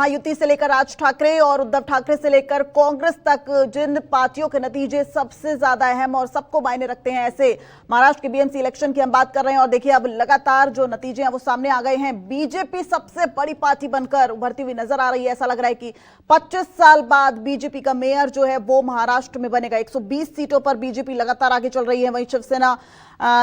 महायुति से लेकर राज ठाकरे और उद्धव ठाकरे से लेकर कांग्रेस तक जिन पार्टियों के नतीजे सबसे ज्यादा अहम और सबको मायने रखते हैं, ऐसे महाराष्ट्र के बीएमसी इलेक्शन की हम बात कर रहे हैं। और देखिए, अब लगातार जो नतीजे हैं वो सामने आ गए हैं। बीजेपी सबसे बड़ी पार्टी बनकर उभरती हुई नजर आ रही है। ऐसा लग रहा है कि 25 साल बाद बीजेपी का मेयर जो है वो महाराष्ट्र में बनेगा। 120 सीटों पर बीजेपी लगातार आगे चल रही है। वहीं शिवसेना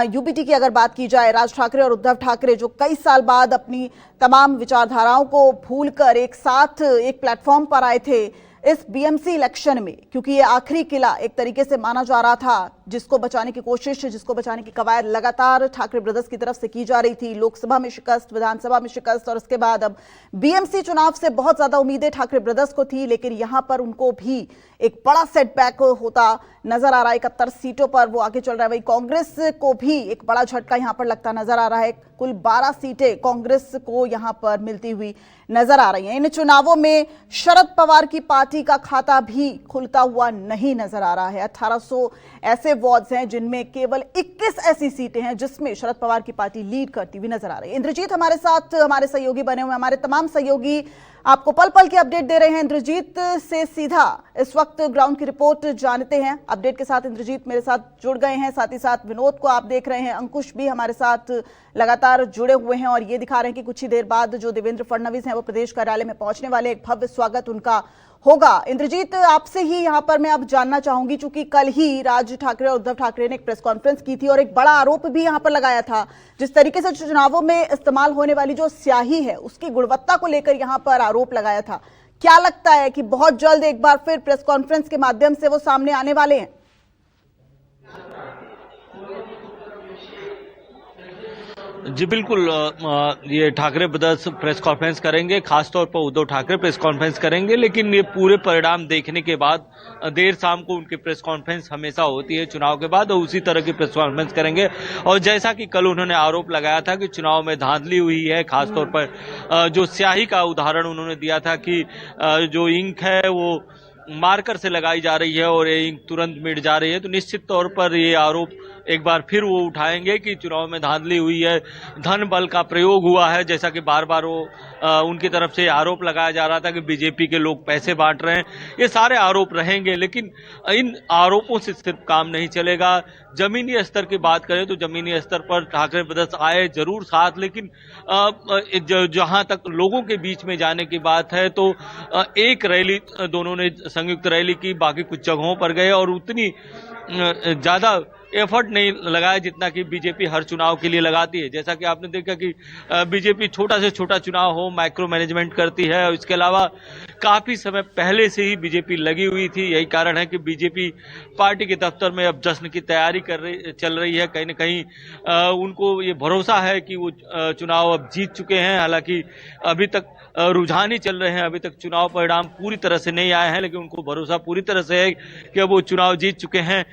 यूबीटी की अगर बात की जाए, राज ठाकरे और उद्धव ठाकरे जो कई साल बाद अपनी तमाम विचारधाराओं को भूलकर एक साथ एक प्लेटफॉर्म पर आए थे इस बीएमसी इलेक्शन में, क्योंकि ये आखिरी किला एक तरीके से माना जा रहा था, जिसको बचाने की कोशिश, जिसको बचाने की कवायद लगातार ठाकरे ब्रदर्स की तरफ से की जा रही थी। लोकसभा में शिकस्त, विधानसभा में शिकस्त, और उसके बाद अब बीएमसी चुनाव से बहुत ज्यादा उम्मीदें ठाकरे ब्रदर्स को थी, लेकिन यहां पर उनको भी एक बड़ा सेटबैक होता नजर आ रहा है। 71 सीटों पर वो आगे चल रहा है। वही कांग्रेस को भी एक बड़ा झटका यहां पर लगता नजर आ रहा है। कुल 12 सीटें कांग्रेस को यहां पर मिलती हुई नजर आ रही हैं। इन चुनावों में शरद पवार की पार्टी का खाता भी खुलता हुआ नहीं नजर आ रहा है। 1800 ऐसे वार्ड्स हैं जिनमें केवल 21 ऐसी सीटें हैं जिसमें शरद पवार की पार्टी लीड करती हुई नजर आ रही है। इंद्रजीत हमारे साथ, हमारे सहयोगी बने हुए, हमारे तमाम सहयोगी आपको पल पल की अपडेट दे रहे हैं। इंद्रजीत से सीधा इस वक्त ग्राउंड की रिपोर्ट जानते हैं। अपडेट के साथ इंद्रजीत मेरे साथ जुड़ गए हैं, साथ ही साथ विनोद को आप देख रहे हैं, अंकुश भी हमारे साथ लगातार जुड़े हुए हैं और ये दिखा रहे हैं कि कुछ ही देर बाद जो देवेंद्र फडणवीस हैं वो प्रदेश कार्यालय में पहुंचने वाले, एक भव्य स्वागत उनका होगा। इंद्रजीत, आपसे ही यहां पर मैं अब जानना चाहूंगी, चूंकि कल ही राज ठाकरे और उद्धव ठाकरे ने एक प्रेस कॉन्फ्रेंस की थी और एक बड़ा आरोप भी यहां पर लगाया था, जिस तरीके से चुनावों में इस्तेमाल होने वाली जो स्याही है उसकी गुणवत्ता को लेकर यहां पर आरोप लगाया था। क्या लगता है कि बहुत जल्द एक बार फिर प्रेस कॉन्फ्रेंस के माध्यम से वो सामने आने वाले हैं? जी बिल्कुल, ये ठाकरे ब्रदर्स प्रेस कॉन्फ्रेंस करेंगे, खासतौर पर उद्धव ठाकरे प्रेस कॉन्फ्रेंस करेंगे, लेकिन ये पूरे परिणाम देखने के बाद देर शाम को उनकी प्रेस कॉन्फ्रेंस हमेशा होती है चुनाव के बाद, और उसी तरह की प्रेस कॉन्फ्रेंस करेंगे। और जैसा कि कल उन्होंने आरोप लगाया था कि चुनाव में धांधली हुई है, खासतौर पर जो स्याही का उदाहरण उन्होंने दिया था कि जो इंक है वो मार्कर से लगाई जा रही है और ये इंक तुरंत मिट जा रही है, तो निश्चित तौर पर ये आरोप एक बार फिर वो उठाएंगे कि चुनाव में धांधली हुई है, धन बल का प्रयोग हुआ है, जैसा कि बार बार वो उनकी तरफ से आरोप लगाया जा रहा था कि बीजेपी के लोग पैसे बांट रहे हैं। ये सारे आरोप रहेंगे, लेकिन इन आरोपों से सिर्फ काम नहीं चलेगा। जमीनी स्तर की बात करें तो जमीनी स्तर पर ठाकरे ब्रदर्स आए जरूर साथ, लेकिन जहां तक लोगों के बीच में जाने की बात है तो एक रैली दोनों ने संयुक्त रैली की, बाकी कुछ जगहों पर गए और उतनी ज्यादा एफर्ट नहीं लगाया जितना कि बीजेपी हर चुनाव के लिए लगाती है। जैसा कि आपने देखा कि बीजेपी छोटा से छोटा चुनाव हो माइक्रो मैनेजमेंट करती है, और इसके अलावा काफी समय पहले से ही बीजेपी लगी हुई थी। यही कारण है कि बीजेपी पार्टी के दफ्तर में अब जश्न की तैयारी चल रही है। कहीं न कहीं उनको ये भरोसा है कि वो चुनाव अब जीत चुके हैं। हालांकि अभी तक रुझान ही चल रहे हैं, अभी तक चुनाव परिणाम पूरी तरह से नहीं आए हैं, लेकिन उनको भरोसा पूरी तरह से है कि अब वो चुनाव जीत चुके हैं।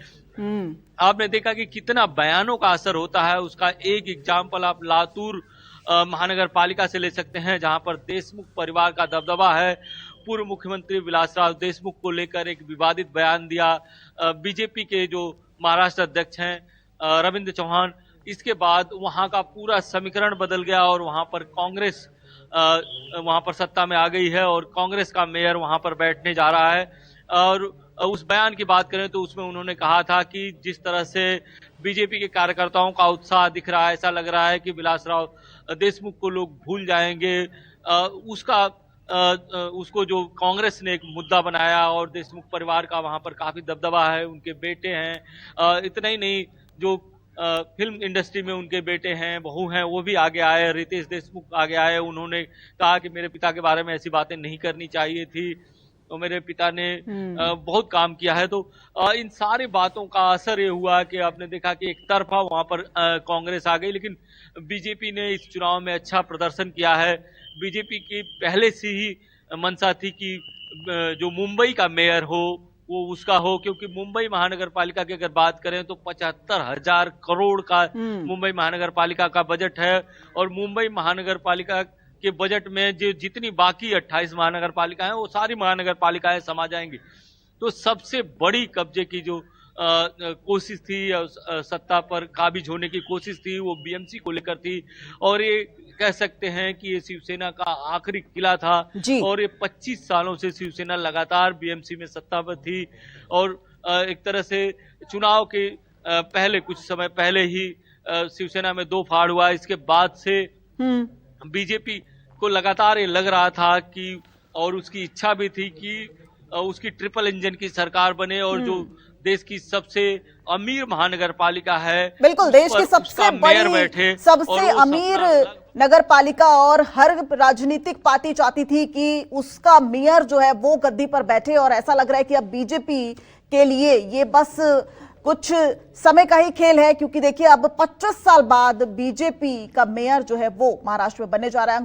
आपने देखा कि कितना बयानों का असर होता है, उसका एक एग्जाम्पल आप लातूर महानगर पालिका से ले सकते हैं, जहां पर देशमुख परिवार का दबदबा है। पूर्व मुख्यमंत्री विलासराव देशमुख को लेकर एक विवादित बयान दिया बीजेपी के जो महाराष्ट्र अध्यक्ष हैं रविंद्र चौहान। इसके बाद वहां का पूरा समीकरण बदल गया और वहां पर कांग्रेस वहां पर सत्ता में आ गई है और कांग्रेस का मेयर वहां पर बैठने जा रहा है। और उस बयान की बात करें तो उसमें उन्होंने कहा था कि जिस तरह से बीजेपी के कार्यकर्ताओं का उत्साह दिख रहा है, ऐसा लग रहा है कि विलासराव देशमुख को लोग भूल जाएंगे। उसको जो कांग्रेस ने एक मुद्दा बनाया, और देशमुख परिवार का वहां पर काफी दबदबा है, उनके बेटे हैं, इतना ही नहीं जो फिल्म इंडस्ट्री में उनके बेटे हैं, बहू हैं, वो भी आगे आए। रितेश देशमुख आगे आए, उन्होंने कहा कि मेरे पिता के बारे में ऐसी बातें नहीं करनी चाहिए थी, तो मेरे पिता ने बहुत काम किया है। तो इन सारी बातों का असर ये हुआ कि आपने देखा कि एक तरफा वहां पर कांग्रेस आ गई, लेकिन बीजेपी ने इस चुनाव में अच्छा प्रदर्शन किया है। बीजेपी की पहले से ही मंशा थी कि जो मुंबई का मेयर हो वो उसका हो, क्योंकि मुंबई महानगर पालिका की अगर बात करें तो 75,000 करोड़ का मुंबई महानगर पालिका का बजट है, और मुंबई महानगर पालिका के बजट में जो जितनी बाकी 28 महानगर पालिकाएं वो सारी महानगर पालिकाएं समा जाएंगी। तो सबसे बड़ी कब्जे की जो कोशिश थी, सत्ता पर काबिज होने की कोशिश थी, वो बीएमसी को लेकर थी। और ये कह सकते हैं कि ये शिवसेना का आखिरी किला था जी। और ये 25 सालों से शिवसेना लगातार बीएमसी में सत्ता पर थी और एक तरह से चुनाव के पहले कुछ समय पहले ही शिवसेना में दो फाड़ हुआ। इसके बाद से बीजेपी को लगातार ये लग रहा था कि और उसकी इच्छा भी थी कि उसकी ट्रिपल इंजन की सरकार बने और जो देश की सबसे अमीर महानगर पालिका है, बिल्कुल देश की सबसे बड़ी सबसे अमीर नगर पालिका, और हर राजनीतिक पार्टी चाहती थी कि उसका मेयर जो है वो गद्दी पर बैठे, और ऐसा लग रहा है कि अब बीजेपी के लिए ये बस कुछ समय का ही खेल है, क्योंकि देखिए अब 25 साल बाद बीजेपी का मेयर जो है वो महाराष्ट्र में बनने जा रहा है।